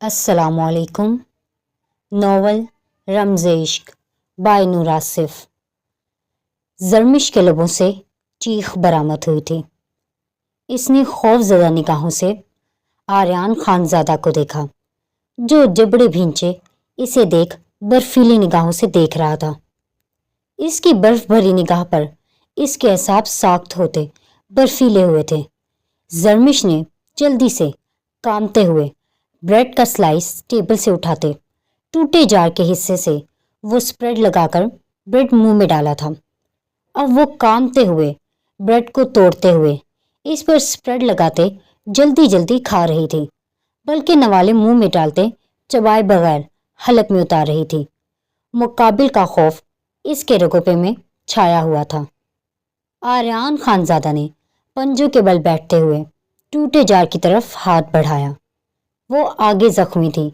अस्सलाम वालेकुम। नावल रमज़ इश्क बाय नूर आसिफ। ज़रमिश के लबों से चीख बरामद हुई थी। इसने खौफज़दा निगाहों से आर्यान खानज़ादा को देखा, जो जबड़े भींचे इसे देख बर्फीली निगाहों से देख रहा था। इसकी बर्फ भरी निगाह पर इसके एसाब साख्त होते बर्फीले हुए थे। ज़रमिश ने जल्दी से कांपते हुए ब्रेड का स्लाइस टेबल से उठाते टूटे जार के हिस्से से वो स्प्रेड लगाकर ब्रेड मुंह में डाला था। अब वो कांपते हुए ब्रेड को तोड़ते हुए इस पर स्प्रेड लगाते जल्दी जल्दी खा रही थी, बल्कि नवाले मुंह में डालते चबाए बगैर हलक में उतार रही थी। मुकाबिल का खौफ इसके रगोपे में छाया हुआ था। आर्यान खानज़ादा ने पंजों के बल बैठते हुए टूटे जार की तरफ हाथ बढ़ाया। वो आगे जख्मी थी।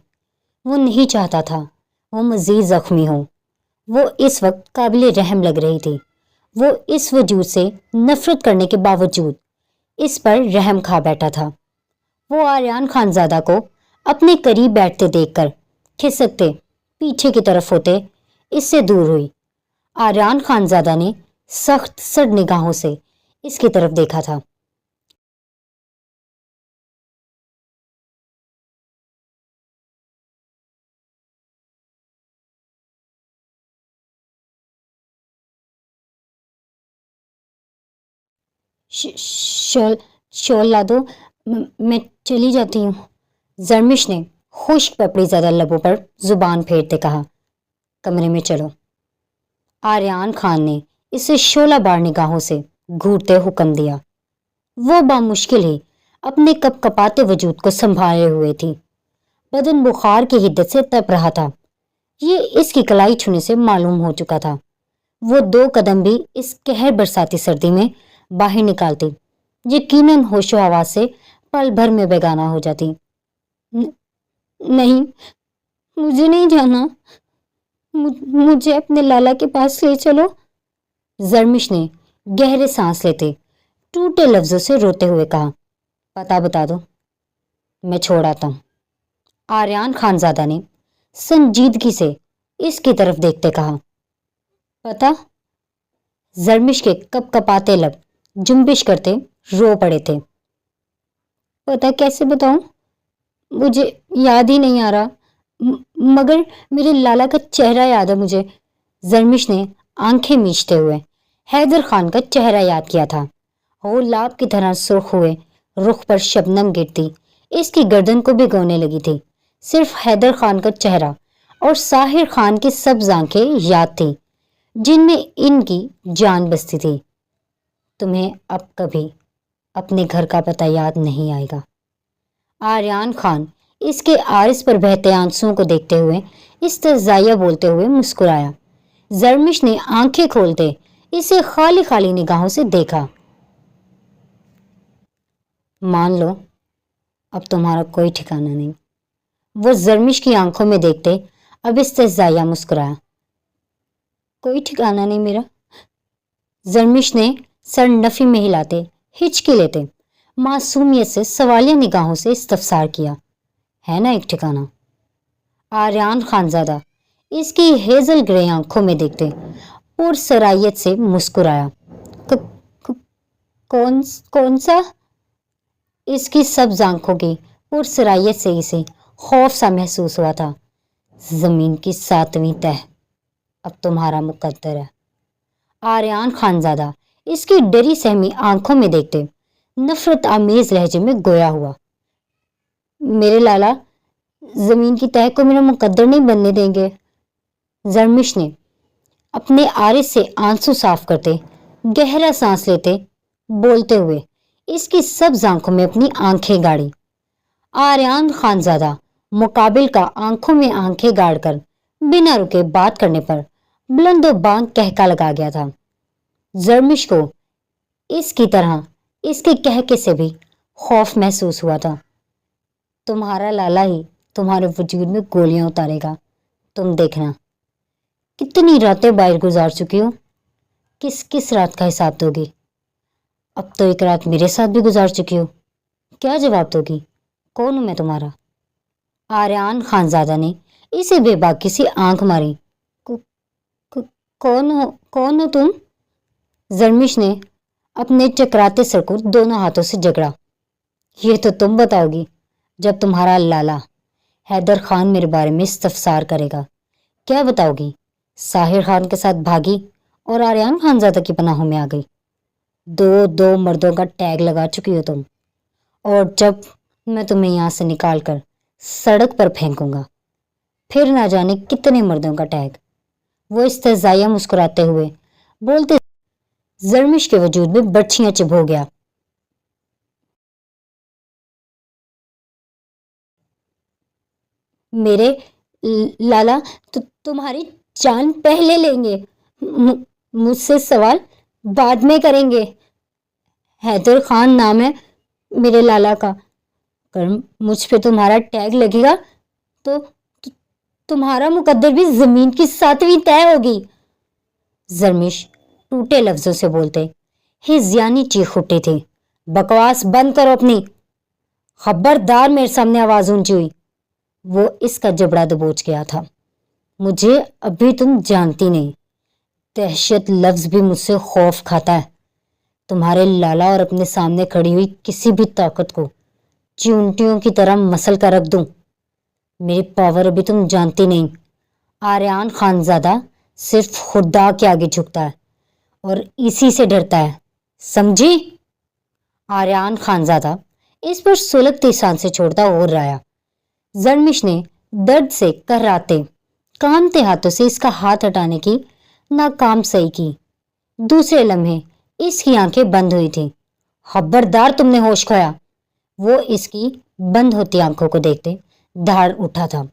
वो नहीं चाहता था वो मज़ीद जख्मी हो। वो इस वक्त काबिल रहम लग रही थी। वो इस वजूद से नफरत करने के बावजूद इस पर रहम खा बैठा था। वो आर्यान खानज़ादा को अपने करीब बैठते देखकर खिसकते पीछे की तरफ होते इससे दूर हुई। आर्यान खानज़ादा ने सख्त सड़ निगाहों से इसकी तरफ देखा था। शॉल शॉल ला दो, मैं चली जाती हूँ। ज़रमिश ने खुश्क पपड़ी ज़्यादा लबों पर जुबान फेरते कहा। कमरे में चलो। आर्यान खान ने इसे शोला बार निगाहों से घूरते हुक्म दिया। वो बामुश्किल ही अपने कपकपाते वजूद को संभाले हुए थी। बदन बुखार की हिद्दत से तप रहा था। ये इसकी कलाई छूने से मालूम हो चुका था। वो 2 कदम भी इस कहर बरसाती सर्दी में बाहर निकालती यकीनन होशो हवास से पल भर में बेगाना हो जाती। नहीं, मुझे नहीं जाना। मुझे अपने लाला के पास ले चलो। ज़रमिश ने गहरे सांस लेते टूटे लफ्जों से रोते हुए कहा। पता बता दो, मैं छोड़ आता हूँ। आर्यान खानज़ादा ने संजीदगी से इसकी तरफ देखते कहा। पता? ज़रमिश के कपकपाते लब जुम्बिश करते रो पड़े थे। पता कैसे बताऊं? मुझे याद ही नहीं आ रहा, मगर मेरे लाला का चेहरा याद है मुझे। ज़रमिश ने आंखें मीचते हुए हैदर खान का चेहरा याद किया था। वो लाभ की तरह सुर्ख हुए रुख पर शबनम गिरती इसकी गर्दन को भिगोने लगी थी। सिर्फ हैदर खान का चेहरा और साहिर खान की सब्ज आंखें याद थी, जिनमें इनकी जान बसती थी। तुम्हें अब कभी अपने घर का पता याद नहीं आएगा। आर्यान खान इसके आरिस पर बहते आंसुओं को देखते हुए इस्तज़ाया बोलते हुए मुस्कुराया। ज़रमिश ने आंखें खोलते इसे खाली खाली निगाहों से देखा। मान लो अब तुम्हारा कोई ठिकाना नहीं। वो ज़रमिश की आंखों में देखते अब इस्तज़ाया मुस्कुराया। कोई ठिकाना नहीं मेरा। ज़रमिश ने सर नफी में हिलाते हिचकी लेते मासूमियत से सवालिया निगाहों से इस्तफसार किया। है ना एक ठिकाना? आर्यान खानज़ादा इसकी हेजल ग्रे आंखों में देखते पुरसरायत से मुस्कुराया। कौन कौन सा? इसकी सब्ज आंखों की पुरसरायत से इसे खौफ सा महसूस हुआ था। जमीन की 7वीं तह अब तुम्हारा मुकद्दर है। आर्यान खानज़ादा इसकी डरी सहमी आंखों में देखते नफरत आमेज लहजे में गोया हुआ। मेरे लाला जमीन की तह को मेरा मुकद्दर नहीं बनने देंगे। ज़रमिश ने अपने आरिस से आंसू साफ करते गहरा सांस लेते बोलते हुए इसकी सब्ज आंखों में अपनी आंखें गाड़ी। आर्यान खानज़ादा मुकाबिल का आंखों में आंखें गाड़कर बिना रुके बात करने पर बुलंदो बांग कहका लगा गया था। ज़रमिश को इसकी तरह इसके कहके से भी खौफ महसूस हुआ था। तुम्हारा लाला ही तुम्हारे वजूद में गोलियां उतारेगा, तुम देखना। कितनी रातें बाहर गुजार चुकी हो, किस किस रात का हिसाब दोगी? अब तो एक रात मेरे साथ भी गुजार चुकी हो, क्या जवाब दोगी? कौन हूं मैं तुम्हारा? आर्यान खानजादा ने इसे बेबाकी सी आंख मारी। "को- को- कौन हो तुम?" जरमिश ने अपने चकराते सर को दोनों हाथों से जकड़ा। "ये तो तुम बताओगी जब तुम्हारा लाला हैदर खान मेरे बारे में इस्तफसार करेगा। क्या बताओगी? साहिर खान के साथ भागी और आर्यान खानजादा की पनाहों में आ गई। दो दो मर्दों का टैग लगा चुकी हो तुम, और जब मैं तुम्हें यहाँ से निकाल कर सड़क पर फेंकूंगा, फिर ना जाने कितने मर्दों का टैग।" वो इस्तेज़ाया मुस्कुराते हुए बोलते, जरमिश के वजूद में बर्छियां चिभ हो गया। "मेरे लाला तुम्हारी जान पहले लेंगे, मुझसे सवाल बाद में करेंगे। हैदर खान नाम है मेरे लाला का। अगर मुझ पे तुम्हारा टैग लगेगा तो तुम्हारा मुकद्दर भी जमीन की 7वीं तय होगी।" जरमिश टूटे लफ्जों से बोलते हिज़यानी चीख उठी थी। "बकवास बंद करो अपनी। खबरदार मेरे सामने आवाज ऊंची हुई।" वो इसका जबड़ा दबोच गया था। "मुझे अभी तुम जानती नहीं। दहशत लफ्ज भी मुझसे खौफ खाता है। तुम्हारे लाला और अपने सामने खड़ी हुई किसी भी ताकत को चींटियों की तरह मसल कर रख दूं। मेरी पावर अभी तुम जानती नहीं। आर्यान खानजादा सिर्फ खुदा के आगे झुकता है और इसी से डरता है, समझी?" आर्यान खानजादा इस पर सुलगती सांसें छोड़ता और राया। जरमिश ने दर्द से कराहते कांपते हाथों से इसका हाथ हटाने की नाकाम सही की। दूसरे लम्हे इसकी आंखें बंद हुई थी। "खबरदार, तुमने होश खोया।" वो इसकी बंद होती आंखों को देखते धाड़ उठा था।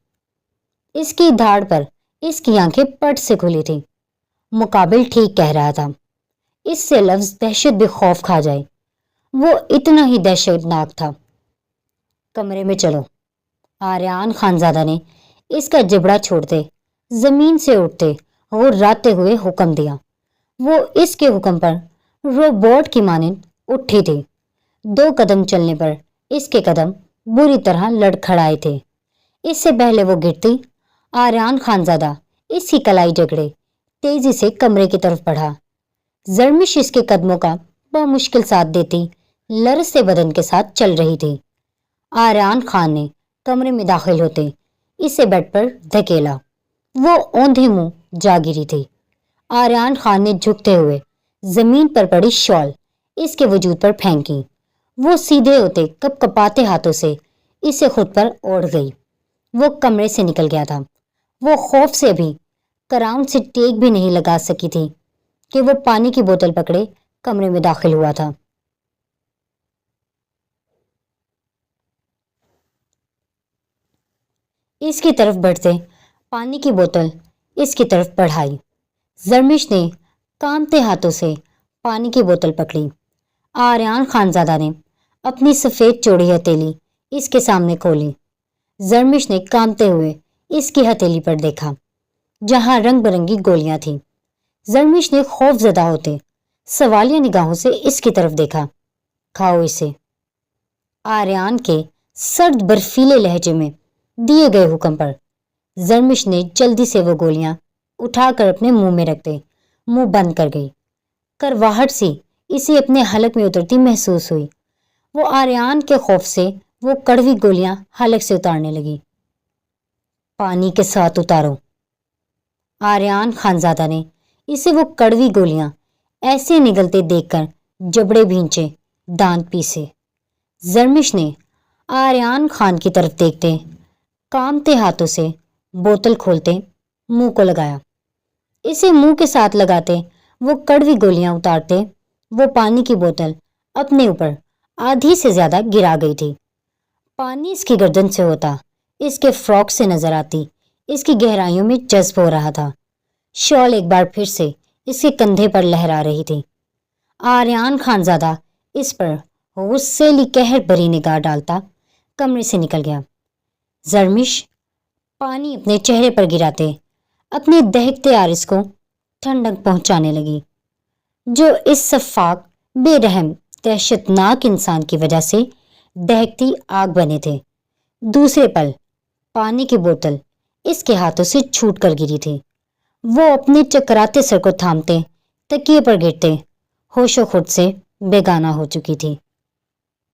इसकी धाड़ पर इसकी आंखें पट से खुली थी। मुकाबिल ठीक कह रहा था। इससे लफ्ज दहशत भी खौफ खा जाए, वो इतना ही दहशतनाक था। "कमरे में चलो।" आर्यान खानजादा ने इसका जबड़ा छोड़ते जमीन से उठते और राते हुए हुक्म दिया। वो इसके हुक्म पर रोबोट की मानिंद उठी थी। 2 कदम चलने पर इसके कदम बुरी तरह लड़खड़ाए थे। इससे पहले वो गिरती, आर्यान खानजादा इसकी कलाई जकड़े तेजी से कमरे की तरफ बढ़ा। जरमिश इसके कदमों का बामुश्किल साथ देती लरजते बदन के साथ चल रही थी। आर्यान खान ने कमरे में दाखिल होते इसे बेड पर धकेला। वो औंधे मुंह जा गिरी थी। आर्यान खान ने झुकते हुए जमीन पर पड़ी शॉल इसके वजूद पर फेंकी। वो सीधे होते कपकपाते हाथों से इसे खुद पर ओढ़ गई। वो कमरे से निकल गया था। वो खौफ से अभी कराउन से टेक भी नहीं लगा सकी थी कि वो पानी की बोतल पकड़े कमरे में दाखिल हुआ था। इसकी तरफ बढ़ते पानी की बोतल इसकी तरफ बढ़ाई। जरमिश ने कांपते हाथों से पानी की बोतल पकड़ी। आर्यान खानजादा ने अपनी सफेद चौड़ी हथेली इसके सामने खोली। जरमिश ने कांपते हुए इसकी हथेली पर देखा, जहां रंग बिरंगी गोलियां थीं। जरमिश ने खौफजदा होते सवालिया निगाहों से इसकी तरफ देखा। "खाओ इसे।" आर्यान के सर्द बर्फीले लहजे में दिए गए हुक्म पर जरमिश ने जल्दी से वो गोलियां उठाकर अपने मुंह में रखते मुंह बंद कर गई। करवाहट सी इसे अपने हलक में उतरती महसूस हुई। वो आर्यान के खौफ से वो कड़वी गोलियां हलक से उतारने लगी। "पानी के साथ उतारो।" आर्यान खानजादा ने इसे वो कड़वी गोलियां ऐसे निगलते देखकर जबड़े भींचे, दांत पीसे। जरमिश ने आर्यान खान की तरफ देखते कांपते हाथों से बोतल खोलते मुंह को लगाया। इसे मुंह के साथ लगाते वो कड़वी गोलियां उतारते वो पानी की बोतल अपने ऊपर आधी से ज्यादा गिरा गई थी। पानी इसकी गर्दन से होता इसके फ्रॉक से नजर आती इसकी गहराइयों में जज्ब हो रहा था। शॉल एक बार फिर से इसके कंधे पर लहरा रही थी। आर्यान खानजादा इस पर गुस्सेली कहर भरी निगाह डालता कमरे से निकल गया। जरमिश पानी अपने चेहरे पर गिराते अपने दहकते आरिस को ठंडक पहुंचाने लगी, जो इस सफाक बेरहम दहशतनाक इंसान की वजह से दहकती आग बने थे। दूसरे पल پانی کی بوتل اس کے ہاتھوں سے چھوٹ کر گری تھی۔ وہ اپنے چکراتے سر کو تھامتے تکیے پر گرتے ہوش و خود سے بیگانہ ہو چکی تھی۔